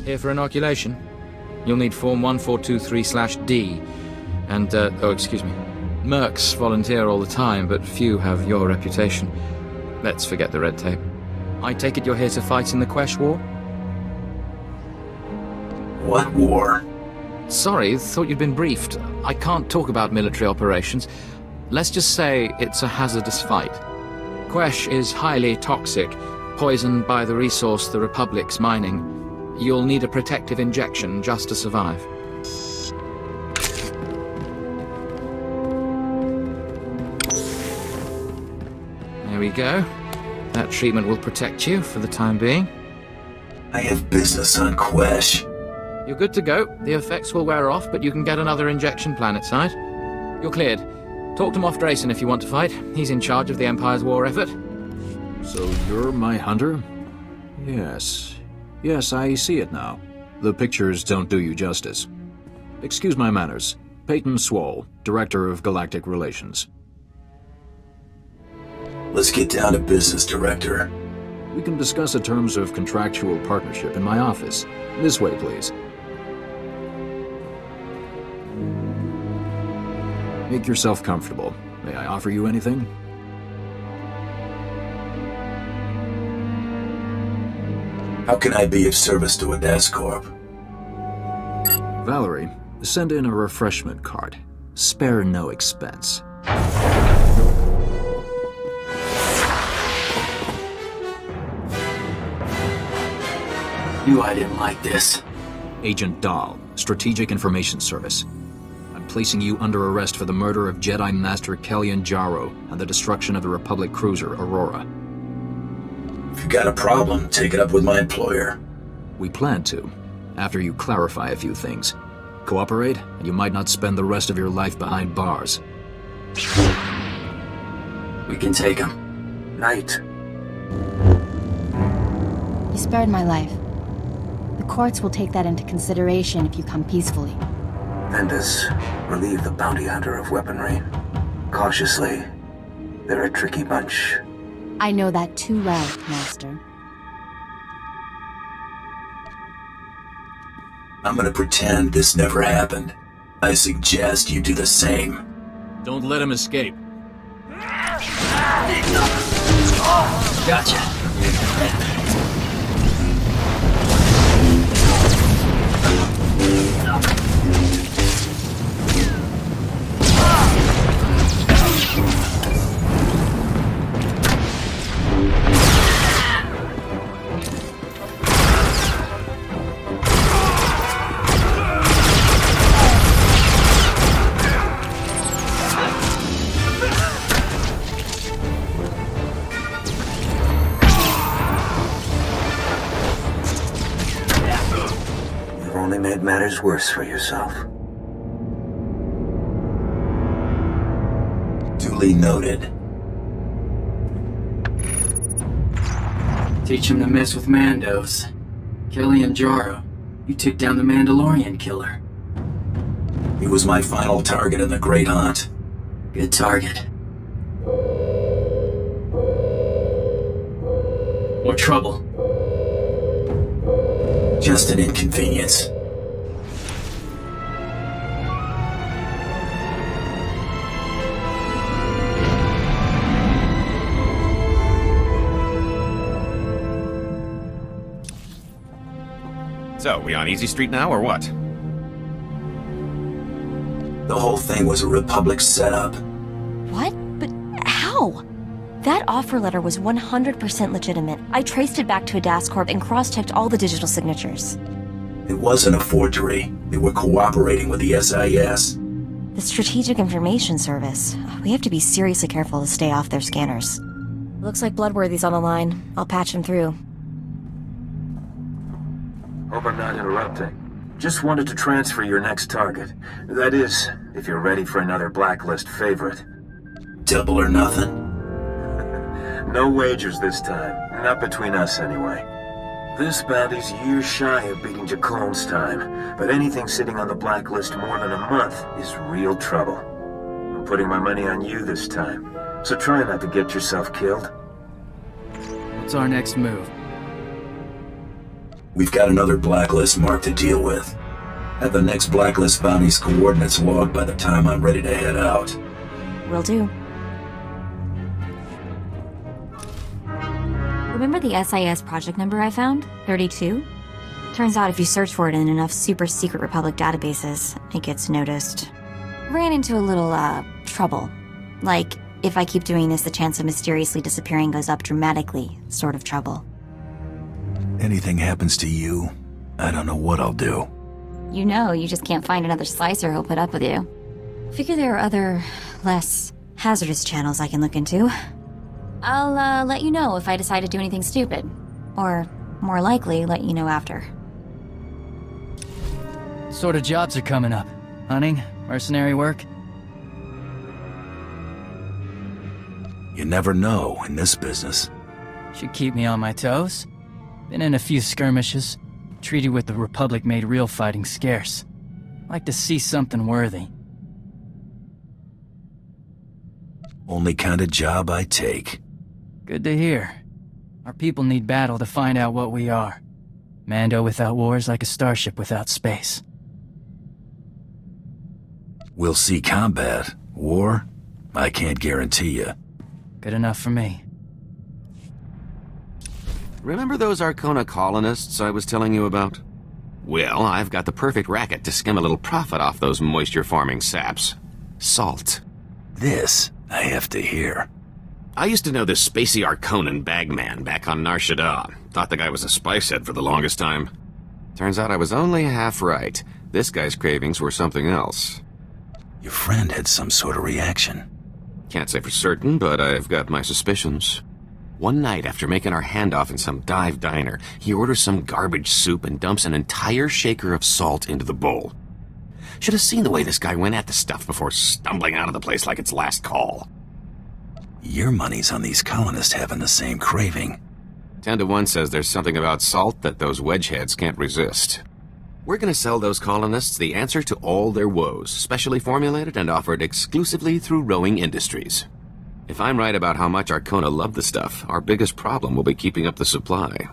Here for inoculation? You'll need Form 1423/D. And, excuse me. Mercs volunteer all the time, but few have your reputation. Let's forget the red tape. I take it you're here to fight in the Quesh War? What war? Sorry, thought you'd been briefed. I can't talk about military operations. Let's just say it's a hazardous fight. Quesh is highly toxic, poisoned by the resource the Republic's mining. You'll need a protective injection just to survive. There we go. That treatment will protect you for the time being. I have business on Quesh. You're good to go. The effects will wear off, but you can get another injection planetside. You're cleared. Talk to Moff Drayson if you want to fight. He's in charge of the Empire's war effort. So you're my hunter? Yes. Yes, I see it now. The pictures don't do you justice. Excuse my manners. Peyton Swole, Director of Galactic Relations. Let's get down to business, Director. We can discuss the terms of contractual partnership in my office. This way, please. Make yourself comfortable. May I offer you anything? How can I be of service to a desk corp? Valerie, send in a refreshment cart. Spare no expense. Knew I didn't like this. Agent Dahl, Strategic Information Service. I'm placing you under arrest for the murder of Jedi Master Kellyan Jarro and the destruction of the Republic cruiser Aurora. If you got a problem, take it up with my employer. We plan to, after you clarify a few things. Cooperate, and you might not spend the rest of your life behind bars. We can take him. Night. You spared my life. The courts will take that into consideration if you come peacefully. Ventus, relieve the bounty hunter of weaponry. Cautiously. They're a tricky bunch. I know that too well, Master. I'm gonna pretend this never happened. I suggest you do the same. Don't let him escape. Gotcha. Made matters worse for yourself. Duly noted. Teach him to mess with Mandos. Kellyan Jarro, you took down the Mandalorian killer. He was my final target in the Great Hunt. Good target. What trouble? Just an inconvenience. So, we on Easy Street now, or what? The whole thing was a Republic setup. What? But how? That offer letter was 100% legitimate. I traced it back to a DASCorp and cross-checked all the digital signatures. It wasn't a forgery. They were cooperating with the SIS. The Strategic Information Service. We have to be seriously careful to stay off their scanners. Looks like Bloodworthy's on the line. I'll patch him through. Hope I'm not interrupting. Just wanted to transfer your next target. That is, if you're ready for another blacklist favorite. Double or nothing. No wagers this time. Not between us, anyway. This bounty's years shy of beating Jacone's time, but anything sitting on the blacklist more than a month is real trouble. I'm putting my money on you this time, so try not to get yourself killed. What's our next move? We've got another blacklist mark to deal with. Have the next blacklist bounty's coordinates logged by the time I'm ready to head out. Will do. Remember the SIS project number I found? 32? Turns out if you search for it in enough super secret Republic databases, it gets noticed. Ran into a little, trouble. Like, if I keep doing this, the chance of mysteriously disappearing goes up dramatically, sort of trouble. Anything happens to you, I don't know what I'll do. You know, you just can't find another slicer who'll put up with you. Figure there are other, less hazardous channels I can look into. I'll, let you know if I decide to do anything stupid. Or, more likely, let you know after. What sort of jobs are coming up? Hunting? Mercenary work? You never know in this business. Should keep me on my toes. Been in a few skirmishes. Treaty with the Republic made real fighting scarce. Like to see something worthy. Only kind of job I take. Good to hear. Our people need battle to find out what we are. Mando without war is like a starship without space. We'll see combat. War? I can't guarantee you. Good enough for me. Remember those Arcona colonists I was telling you about? Well, I've got the perfect racket to skim a little profit off those moisture-farming saps. Salt. This I have to hear. I used to know this spacey Arconan bagman back on Nar Shaddaa. Thought the guy was a spice head for the longest time. Turns out I was only half right. This guy's cravings were something else. Your friend had some sort of reaction. Can't say for certain, but I've got my suspicions. One night after making our handoff in some dive diner, he orders some garbage soup and dumps an entire shaker of salt into the bowl. Should have seen the way this guy went at the stuff before stumbling out of the place like its last call. Your money's on these colonists having the same craving. 10 to 1 says there's something about salt that those wedgeheads can't resist. We're gonna sell those colonists the answer to all their woes, specially formulated and offered exclusively through Rowing Industries. If I'm right about how much Arcona love the stuff, our biggest problem will be keeping up the supply.